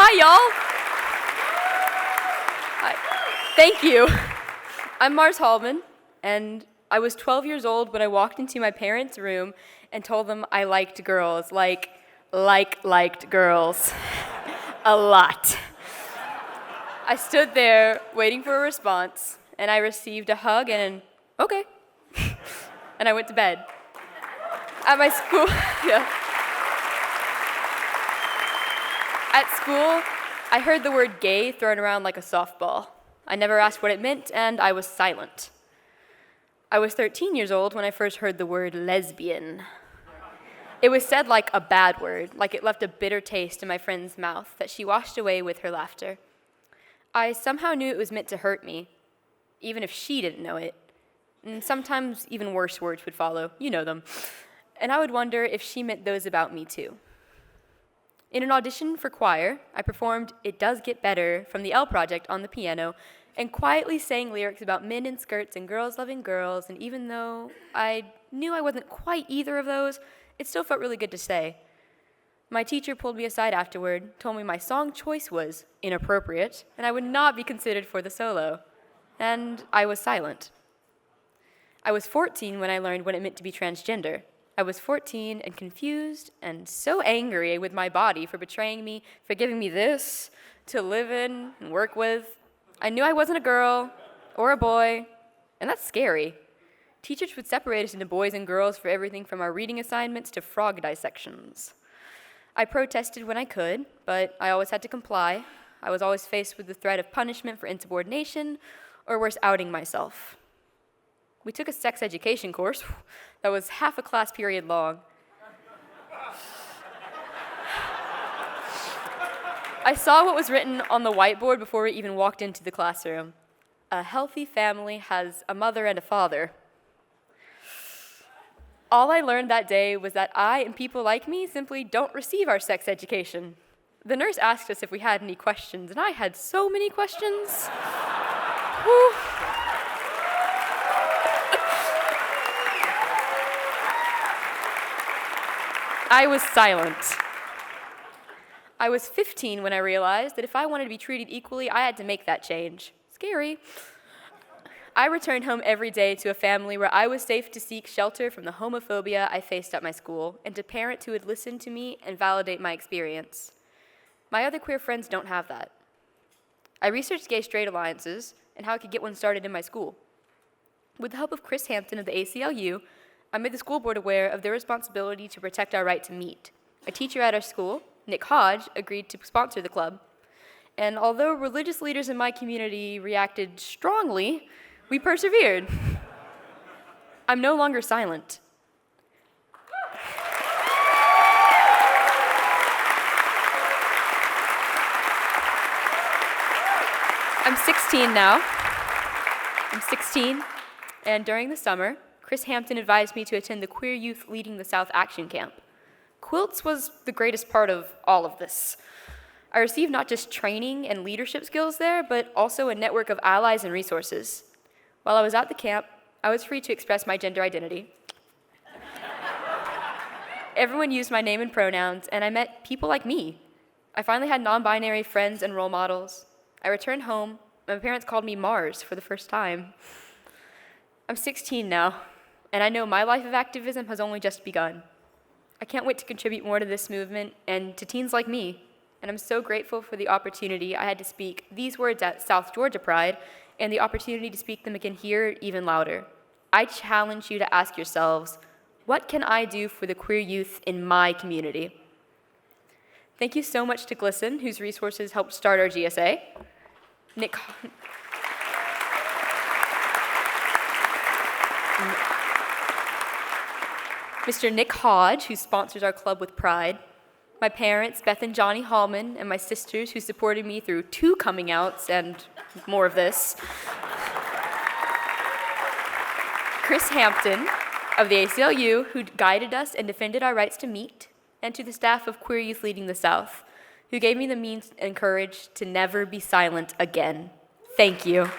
Hi, y'all. Hi. Thank you. I'm Mars Hallman, and I was 12 years old when I walked into my parents' room and told them I liked girls, liked girls. A lot. I stood there waiting for a response, and I received a hug and an, okay. And I went to bed. At my school, yeah. At school, I heard the word gay thrown around like a softball. I never asked what it meant, and I was silent. I was 13 years old when I first heard the word lesbian. It was said like a bad word, like it left a bitter taste in my friend's mouth that she washed away with her laughter. I somehow knew it was meant to hurt me, even if she didn't know it. And sometimes even worse words would follow, you know them. And I would wonder if she meant those about me too. In an audition for choir, I performed It Does Get Better from the L Project on the piano and quietly sang lyrics about men in skirts and girls loving girls, and even though I knew I wasn't quite either of those, it still felt really good to say. My teacher pulled me aside afterward, told me my song choice was inappropriate, and I would not be considered for the solo. And I was silent. I was 14 when I learned what it meant to be transgender. I was 14 and confused and so angry with my body for betraying me, for giving me this to live in and work with. I knew I wasn't a girl or a boy, and that's scary. Teachers would separate us into boys and girls for everything from our reading assignments to frog dissections. I protested when I could, but I always had to comply. I was always faced with the threat of punishment for insubordination, or worse, outing myself. We took a sex education course that was half a class period long. I saw what was written on the whiteboard before we even walked into the classroom. A healthy family has a mother and a father. All I learned that day was that I and people like me simply don't receive our sex education. The nurse asked us if we had any questions, and I had so many questions. Whew. I was silent. I was 15 when I realized that if I wanted to be treated equally, I had to make that change. Scary. I returned home every day to a family where I was safe to seek shelter from the homophobia I faced at my school, and to parents who would listen to me and validate my experience. My other queer friends don't have that. I researched gay-straight alliances and how I could get one started in my school. With the help of Chris Hampton of the ACLU, I made the school board aware of their responsibility to protect our right to meet. A teacher at our school, Nick Hodge, agreed to sponsor the club. And although religious leaders in my community reacted strongly, we persevered. I'm no longer silent. I'm 16 now. I'm 16, and during the summer, Chris Hampton advised me to attend the Queer Youth Leading the South Action Camp. Quilts was the greatest part of all of this. I received not just training and leadership skills there, but also a network of allies and resources. While I was at the camp, I was free to express my gender identity. Everyone used my name and pronouns, and I met people like me. I finally had non-binary friends and role models. I returned home, and my parents called me Mars for the first time. I'm 16 now, and I know my life of activism has only just begun. I can't wait to contribute more to this movement and to teens like me, and I'm so grateful for the opportunity I had to speak these words at South Georgia Pride and the opportunity to speak them again here even louder. I challenge you to ask yourselves, what can I do for the queer youth in my community? Thank you so much to GLSEN, whose resources helped start our GSA. Mr. Nick Hodge, who sponsors our club with pride, my parents, Beth and Johnny Hallman, and my sisters, who supported me through 2 coming outs and more of this, Chris Hampton of the ACLU, who guided us and defended our rights to meet, and to the staff of Queer Youth Leading the South, who gave me the means and courage to never be silent again. Thank you.